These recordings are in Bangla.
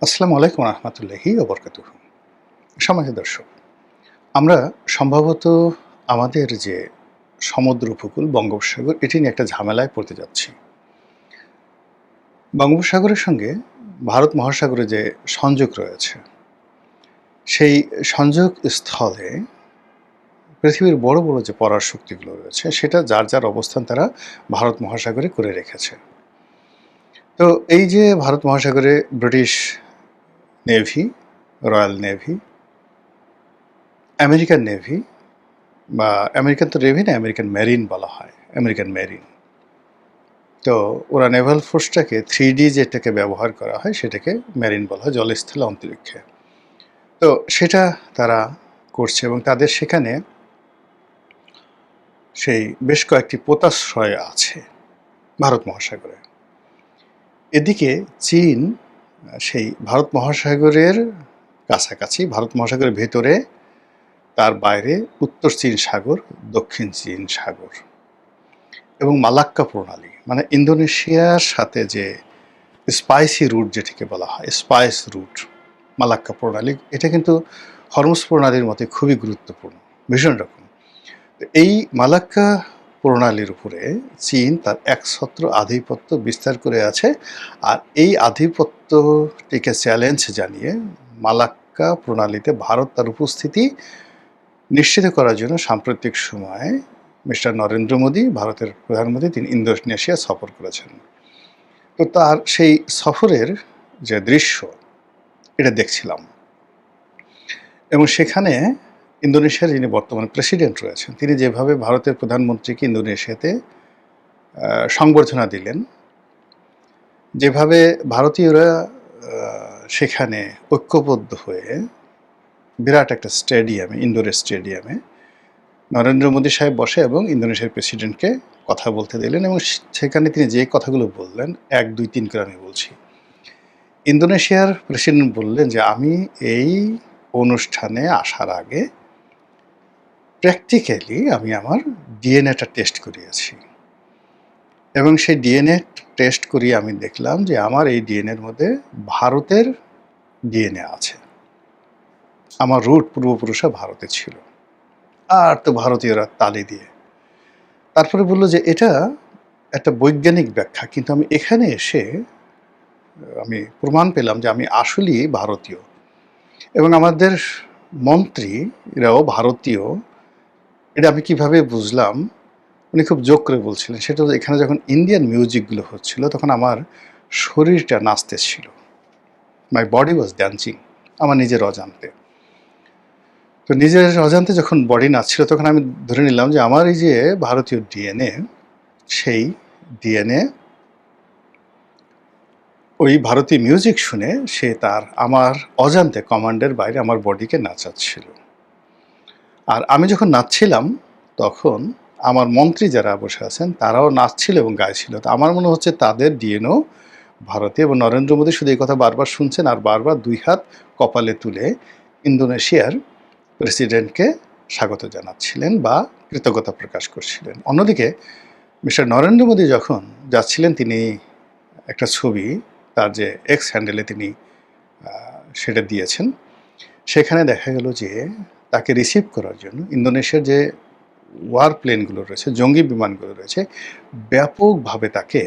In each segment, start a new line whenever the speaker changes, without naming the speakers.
আসসালামু আলাইকুম রহমতুল্লাহি ওবরকাতুহু। সম্মানিত দর্শক, আমরা সম্ভবত আমাদের যে সমুদ্র উপকূল বঙ্গোপসাগর এটি নিয়ে একটা ঝামেলায় পড়তে যাচ্ছি। বঙ্গোপসাগরের সঙ্গে ভারত মহাসাগরে যে সংযোগ রয়েছে, সেই সংযোগ স্থলে পৃথিবীর বড় বড় যে পরাশক্তিগুলো রয়েছে সেটা যার যার অবস্থান তারা ভারত মহাসাগরে করে রেখেছে। তো এই যে ভারত মহাসাগরে British navy, royal navy, American navy বা আমেরিকান তো নেভি না, আমেরিকান মেরিন বলা হয়, আমেরিকান মেরিন। তো ওরা নেভাল ফোর্সটাকে 3D যেটাকে ব্যবহার করা হয় সেটাকে মেরিন বলা হয়, জলস্থলে অন্তরিক্ষে। তো সেটা তারা করছে এবং তাদের সেখানে সেই বেশ কয়েকটি পোতাশ্রয় আছে ভারত মহাসাগরে। এদিকে চীন সেই ভারত মহাসাগরের কাছাকাছি, ভারত মহাসাগরের ভেতরে, তার বাইরে উত্তর চীন সাগর, দক্ষিণ চীন সাগর এবং মালাক্কা প্রণালী, মানে ইন্দোনেশিয়ার সাথে যে স্পাইসি রুট যেটিকে বলা হয়, স্পাইস রুট, মালাক্কা প্রণালী, এটা কিন্তু হরমুজ প্রণালীর মতে খুবই গুরুত্বপূর্ণ, ভীষণ রকম। এই মালাক্কা প্রণালীর উপরে চীন তার একছত্র আধিপত্য বিস্তার করে আছে। আর এই আধিপত্যটিকে চ্যালেঞ্জ জানিয়ে মালাক্কা প্রণালীতে ভারত তার উপস্থিতি নিশ্চিত করার জন্য সাম্প্রতিক সময়ে মিস্টার নরেন্দ্র মোদী, ভারতের প্রধানমন্ত্রী, তিনি ইন্দোনেশিয়া সফর করেছেন। তো তার সেই সফরের যে দৃশ্য এটা দেখছিলাম এবং সেখানে ইন্দোনেশিয়ার যিনি বর্তমানে প্রেসিডেন্ট রয়েছেন তিনি যেভাবে ভারতের প্রধানমন্ত্রীকে ইন্দোনেশিয়াতে সংবর্ধনা দিলেন, যেভাবে ভারতীয়রা সেখানে ঐক্যবদ্ধ হয়ে বিরাট একটা স্টেডিয়ামে, ইনডোর স্টেডিয়ামে নরেন্দ্র মোদী সাহেব বসে এবং ইন্দোনেশিয়ার প্রেসিডেন্টকে কথা বলতে দিলেন এবং সেখানে তিনি যে কথাগুলো বললেন 1, 2, 3 করে আমি বলছি। ইন্দোনেশিয়ার প্রেসিডেন্ট বললেন যে আমি এই অনুষ্ঠানে আসার আগে প্র্যাকটিক্যালি আমি আমার ডিএনএটা টেস্ট করিয়েছি এবং সেই ডিএনএ টেস্ট করিয়ে আমি দেখলাম যে আমার এই ডিএনএর মধ্যে ভারতের ডিএনএ আছে, আমার রুট পূর্বপুরুষরা ভারতে ছিল। আর তো ভারতীয়রা তালি দিয়ে তারপরে বলল যে এটা একটা বৈজ্ঞানিক ব্যাখ্যা, কিন্তু আমি এখানে এসে আমি প্রমাণ পেলাম যে আমি আসলেই ভারতীয় এবং আমাদের মন্ত্রীরাও ভারতীয়। এটা আমি কিভাবে বুঝলাম, উনি খুব জোক করে বলছিলেন, সেটা হলো এখানে যখন ইন্ডিয়ান মিউজিকগুলো হচ্ছিল তখন আমার শরীরটা নাচতেছিল, মাই বডি ওয়াজ ড্যান্সিং, আমার নিজের অজান্তে। তো নিজের অজান্তে যখন বডি নাচছিল তখন আমি ধরে নিলাম যে আমার এই যে ভারতীয় ডিএনএ, সেই ডিএনএ ওই ভারতীয় মিউজিক শুনে সে তার আমার অজান্তে কমান্ডের বাইরে আমার বডিকে নাচাচ্ছিল। আর আমি যখন নাচছিলাম তখন আমার মন্ত্রী যারা বসে আছেন তারাও নাচছিল এবং গাইছিল। তো আমার মনে হচ্ছে তাদের ডিএনও ভারতে, এবং নরেন্দ্র মোদী শুধু এই কথা বারবার শুনছেন আর বারবার 2 হাত কপালে তুলে ইন্দোনেশিয়ার প্রেসিডেন্টকে স্বাগত জানাচ্ছিলেন বা কৃতজ্ঞতা প্রকাশ করছিলেন। অন্যদিকে মিস্টার নরেন্দ্র মোদী যখন যাচ্ছিলেন তিনি একটা ছবি তার যে এক্স হ্যান্ডেলে তিনি সেটা দিয়েছেন, সেখানে দেখা গেল যে তাকে রিসিভ করার জন্য ইন্দোনেশিয়ার যে ওয়ার প্লেনগুলো রয়েছে, জঙ্গি বিমানগুলো রয়েছে, ব্যাপকভাবে তাকে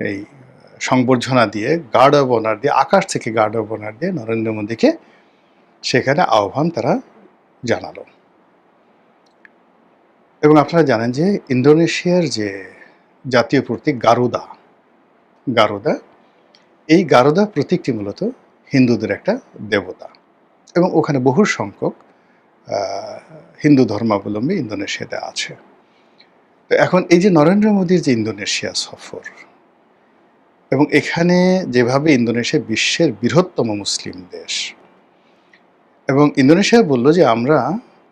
এই সংবর্ধনা দিয়ে, গার্ড অব অনার দিয়ে, আকাশ থেকে গার্ড অব অনার দিয়ে নরেন্দ্র মোদীকে সেখানে আহ্বান তারা জানালো। এবং আপনারা জানেন যে ইন্দোনেশিয়ার যে জাতীয় প্রতীক গারুদা, গারুদা, এই গারুদা প্রতীকটি মূলত হিন্দুদের একটা দেবতা এবং ওখানে বহু সংখ্যক হিন্দু ধর্মাবলম্বী ইন্দোনেশিয়াতে আছে। তো এখন এই যে নরেন্দ্র মোদীর যে ইন্দোনেশিয়া সফর এবং এখানে যেভাবে ইন্দোনেশিয়া বিশ্বের বৃহত্তম মুসলিম দেশ, এবং ইন্দোনেশিয়া বলল যে আমরা,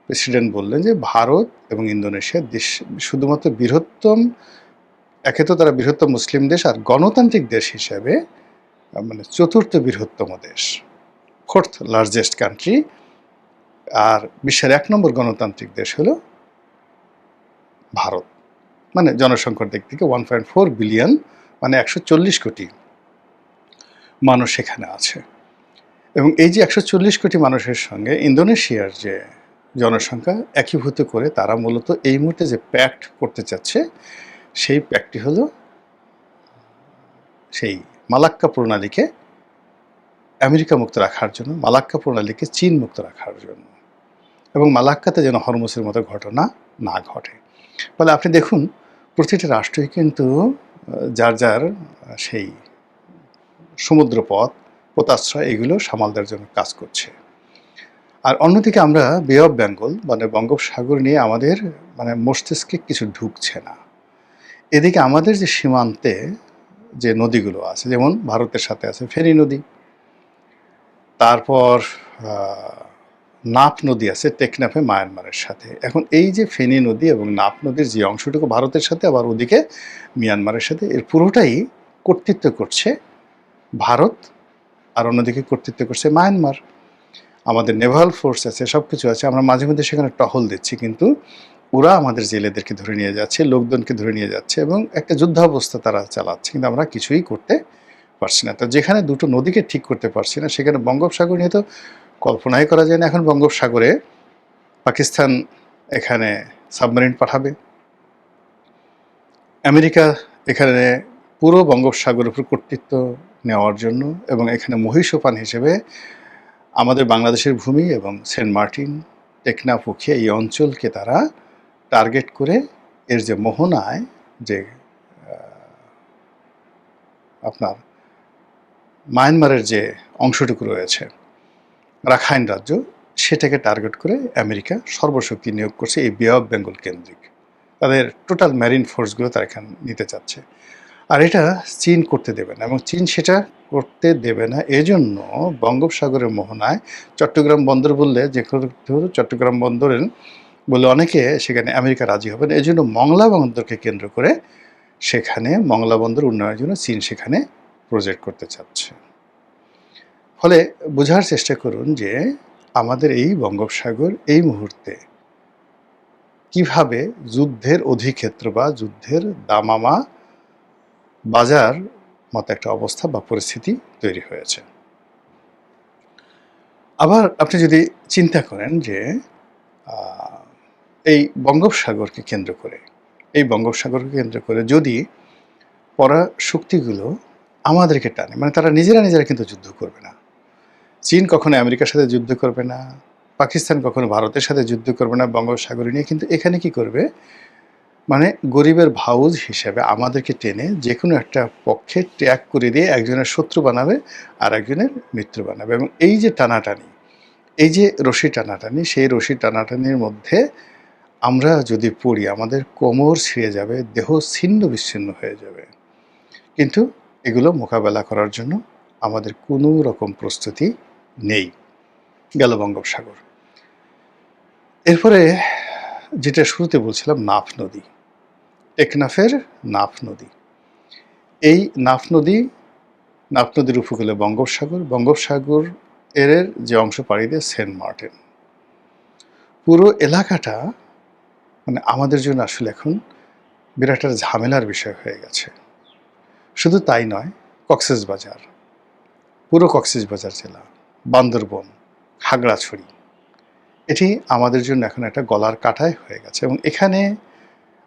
প্রেসিডেন্ট বললেন যে ভারত এবং ইন্দোনেশিয়া দেশ শুধুমাত্র বৃহত্তম, একে তো তারা বৃহত্তম মুসলিম দেশ আর গণতান্ত্রিক দেশ হিসেবে মানে 4র্থ বৃহত্তম দেশ, 4th লার্জেস্ট কান্ট্রি, আর বিশ্বের 1 নম্বর গণতান্ত্রিক দেশ হলো ভারত। মানে জনসংখ্যার দিক থেকে 1.4 বিলিয়ন, মানে 140 কোটি মানুষ সেখানে আছে। এবং এই যে ১৪০ কোটি মানুষের সঙ্গে ইন্দোনেশিয়ার যে জনসংখ্যা একীভূত করে তারা মূলত এই মুহূর্তে যে প্যাক্ট করতে চাচ্ছে, সেই প্যাক্টটি হলো সেই মালাক্কা প্রণালীকে আমেরিকা মুক্ত রাখার জন্য, মালাক্কা প্রণালীকে চীন মুক্ত রাখার জন্য, এবং মালাক্কাতে যেন হরমুজের মতো ঘটনা না ঘটে। ফলে আপনি দেখুন প্রতিটি রাষ্ট্রই কিন্তু যার যার সেই সমুদ্রপথ, পোতাশ্রয় এগুলো সামাল দেওয়ার জন্য কাজ করছে। আর অন্যদিকে আমরা বে অফ বেঙ্গল মানে বঙ্গোপসাগর নিয়ে আমাদের মস্তিষ্কে কিছু ঢুকছে না। এদিকে আমাদের যে সীমান্তে যে নদীগুলো আছে, যেমন ভারতের সাথে আছে ফেনী নদী, তারপর নাপ নদী আছে টেকনাফে মায়ানমারের সাথে। এখন এই যে ফেনী নদী এবং নাপ নদীর যে অংশটুকু ভারতের সাথে, আবার ওদিকে মিয়ানমারের সাথে, এর পুরোটাই কর্তৃত্ব করছে ভারত, আর অন্যদিকে কর্তৃত্ব করছে মায়ানমার। আমাদের নেভাল ফোর্স আছে, সব কিছু আছে, আমরা মাঝে মধ্যে সেখানে টহল দিচ্ছি, কিন্তু ওরা আমাদের জেলেদেরকে ধরে নিয়ে যাচ্ছে, লোকজনকে ধরে নিয়ে যাচ্ছে এবং একটা যুদ্ধাবস্থা তারা চালাচ্ছে, কিন্তু আমরা কিছুই করতে পারছি না। তো যেখানে দুটো নদীকে ঠিক করতে পারছি না, সেখানে বঙ্গোপসাগর নিয়ে তো কল্পনাই করা যায় না। এখন বঙ্গোপসাগরে পাকিস্তান এখানে সাবমেরিন পাঠাবে, আমেরিকা এখানে পুরো বঙ্গোপসাগরের উপর কর্তৃত্ব নেওয়ার জন্য, এবং এখানে মহীসোপান হিসেবে আমাদের বাংলাদেশের ভূমি এবং সেন্ট মার্টিন, টেকনাফ, উখিয়া এই অঞ্চলকে তারা টার্গেট করে এর যে মোহনায় যে আপনার মায়ানমারের যে অংশটুকু রয়েছে রাখাইন রাজ্য, সেটাকে টার্গেট করে আমেরিকা সর্বশক্তি নিয়োগ করছে এই বে অফ বেঙ্গল কেন্দ্রিক। তাদের টোটাল ম্যারিন ফোর্সগুলো তারা এখানে নিতে চাচ্ছে। আর এটা চীন করতে দেবে না, এবং চীন সেটা করতে দেবে না। এজন্য বঙ্গোপসাগরের মোহনায় চট্টগ্রাম বন্দর বললে যে চট্টগ্রাম বন্দরের বলে অনেকে সেখানে আমেরিকা রাজি হবে না। এই জন্য মংলা বন্দরকে কেন্দ্র করে সেখানে মংলা বন্দর উন্নয়নের জন্য চীন সেখানে প্রজেক্ট করতে চাচ্ছে। ফলে বোঝার চেষ্টা করুন যে আমাদের এই বঙ্গোপসাগর এই মুহূর্তে কিভাবে যুদ্ধের অধিক্ষেত্র বা যুদ্ধের দামামা বাজার মতো একটা অবস্থা বা পরিস্থিতি তৈরি হয়েছে। আবার আপনি যদি চিন্তা করেন যে এই বঙ্গোপসাগরকে কেন্দ্র করে যদি পরাশক্তিগুলো আমাদেরকে টানে, তারা নিজেরা কিন্তু যুদ্ধ করবে না। চীন কখনো আমেরিকার সাথে যুদ্ধ করবে না, পাকিস্তান কখনো ভারতের সাথে যুদ্ধ করবে না বঙ্গোপসাগর নিয়ে, কিন্তু এখানে কি করবে, গরিবের ভাউজ হিসেবে আমাদেরকে টেনে যে কোনো একটা পক্ষে ত্যাগ করে দিয়ে একজনের শত্রু বানাবে আর একজনের মিত্র বানাবে। এবং এই যে টানাটানি, এই যে রশি টানাটানি, সেই রশি টানাটানির মধ্যে আমরা যদি পড়ি আমাদের কোমর ছিঁড়ে যাবে, দেহ ছিন্ন বিচ্ছিন্ন হয়ে যাবে। কিন্তু এগুলো মোকাবেলা করার জন্য আমাদের কোনো রকম প্রস্তুতি নেই। গেল বঙ্গোপসাগর। এরপরে যেটা শুরুতে বলছিলাম, নাফ নদী, টেকনাফের নাফ নদী। এই নাফ নদীর উপকূলে বঙ্গোপসাগর এর যে অংশ পাড়ি দেয় সেন্ট মার্টিন, পুরো এলাকাটা আমাদের জন্য আসলে এখন বিরাট একটা ঝামেলার বিষয় হয়ে গেছে। শুধু তাই নয়, কক্সবাজার, পুরো কক্সবাজার জেলা, বান্দরবন, খাগড়াছড়ি, এটি আমাদের জন্য এখন একটা গলার কাঁটায় হয়ে গেছে। এবং এখানে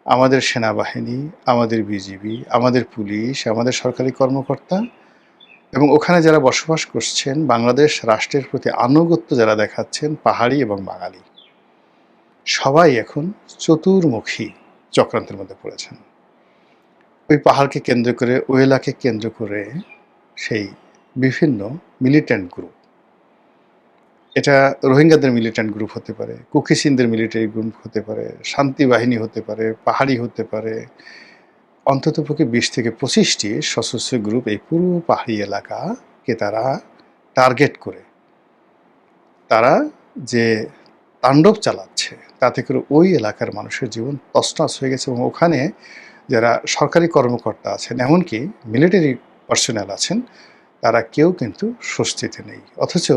আমাদের সেনাবাহিনী, আমাদের বিজিবি, আমাদের পুলিশ, আমাদের সরকারি কর্মকর্তা এবং ওখানে যারা বসবাস করছেন, বাংলাদেশ রাষ্ট্রের প্রতি আনুগত্য যারা দেখাচ্ছেন, পাহাড়ি এবং বাঙালি, সবাই এখন চতুর্মুখী চক্রান্তের মধ্যে পড়েছেন। ওই পাহাড়কে কেন্দ্র করে, ওই এলাকাকে কেন্দ্র করে সেই বিভিন্ন মিলিট্যান্ট গ্রুপ, এটা রোহিঙ্গাদের মিলিট্যান্ট গ্রুপ হতে পারে, কুকিসিনদের মিলিটারি গ্রুপ হতে পারে, শান্তি বাহিনী হতে পারে, পাহাড়ি হতে পারে, অন্ততপক্ষে 20 থেকে 25টি সশস্ত্র গ্রুপ এই পুরো পাহাড়ি এলাকাকে তারা টার্গেট করে তারা যে তাণ্ডব চালাচ্ছে, তাতে করে ওই এলাকার মানুষের জীবন তছনছ হয়ে গেছে। এবং ওখানে যারা সরকারি কর্মকর্তা আছেন, এমনকি মিলিটারি পার্সোনেল আছেন, তারা কেউ কিন্তু স্বস্তিতে নেই। অথচ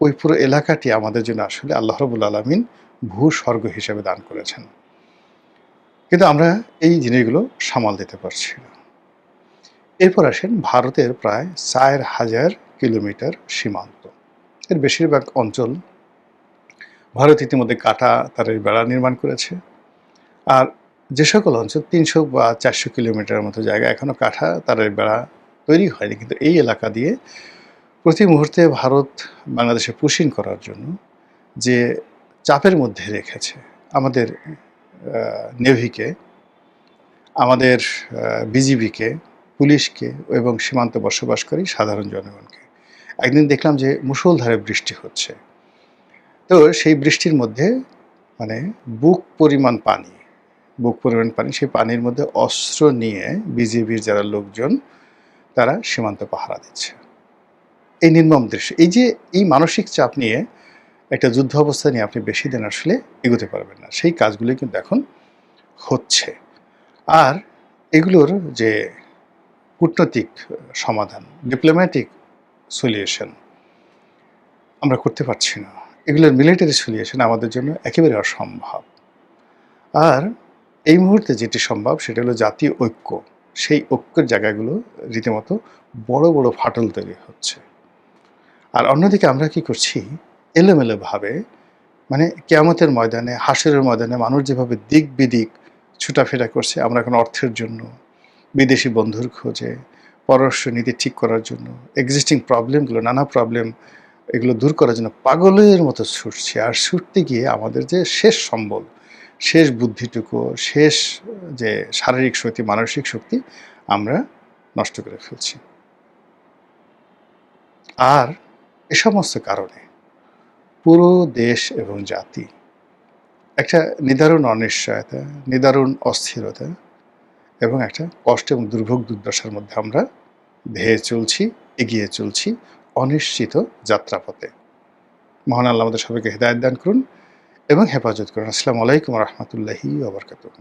ওই পুরো এলাকাটি আমাদের জন্য আসলে আল্লাহ রাব্বুল আলামিন ভূস্বর্গ হিসেবে দান করেছেন, কিন্তু আমরা এই জিনিসগুলো সামাল দিতে পারছি না। এরপর আসেন ভারতের প্রায় 4000 কিলোমিটার সীমান্ত। এর বেশিরভাগ অঞ্চল ভারত ইতিমধ্যে কাটা তারের বেড়া নির্মাণ করেছে। আর যে সকল অঞ্চল ৩০০ বা ৪০০ কিলোমিটারের মতো জায়গা এখনও কাটা তারের বেড়া তৈরি হয়নি, কিন্তু এই এলাকা দিয়ে প্রতি মুহূর্তে ভারত বাংলাদেশে পুশিং করার জন্য যে চাপের মধ্যে রেখেছে আমাদের নেভিকে, আমাদের বিজিবিকে, পুলিশকে এবং সীমান্তে বসবাসকারী সাধারণ জনগণকে। একদিন দেখলাম যে মুষলধারে বৃষ্টি হচ্ছে। তো সেই বৃষ্টির মধ্যে মানে বুক পরিমাণ পানি, সেই পানির মধ্যে অস্ত্র নিয়ে বিজিবির যারা লোকজন তারা সীমান্ত পাহারা দিচ্ছে। এই নির্মম দৃশ্য, এই মানসিক চাপ নিয়ে একটা যুদ্ধ অবস্থা নিয়ে আপনি বেশি দিন আসলে এগোতে পারবেন না। সেই কাজগুলো কিন্তু এখন হচ্ছে। আর এগুলোর যে কূটনৈতিক সমাধান, ডিপ্লোম্যাটিক সলিউশন আমরা করতে পারছি না। এগুলোর মিলিটারি সলিউশন আমাদের জন্য একেবারে অসম্ভব। আর এই মুহূর্তে যেটি সম্ভব সেটা হলো জাতীয় ঐক্য। সেই ঐক্যের জায়গাগুলো রীতিমতো বড় বড় ফাটল তৈরি হচ্ছে। আর অন্যদিকে আমরা কি করছি, এলোমেলোভাবে মানে কিয়ামতের ময়দানে, হাসরের ময়দানে মানুষ যেভাবে দিক বিদিক ছুটাফেরা করছে, আমরা এখন অর্থের জন্য, বিদেশি বন্ধুর খোঁজে, পররাষ্ট্র নীতি ঠিক করার জন্য, এক্সিস্টিং প্রবলেমগুলো, নানা প্রবলেম এগুলো দূর করার জন্য পাগলের মতো ছুটছি। আর ছুটতে গিয়ে আমাদের যে শেষ সম্বল, শেষ বুদ্ধিটুকু, শেষ যে শারীরিক শক্তি, মানসিক শক্তি আমরা নষ্ট করে ফেলছি। আর এ সমস্ত কারণে পুরো দেশ এবং জাতি একটা নিদারুণ অনিশ্চয়তা, নিদারুণ অস্থিরতা এবং একটা কষ্ট এবং দুর্ভোগ দুর্দশার মধ্যে আমরা ধেয়ে চলছি, এগিয়ে চলছি অনিশ্চিত যাত্রাপথে। মহান আল্লাহ আমাদের সবাইকে হেদায়েত দান করুন এবং হেফাজত করুন। আসসালামু আলাইকুম ওয়া রাহমাতুল্লাহি ওয়া বারাকাতুহু।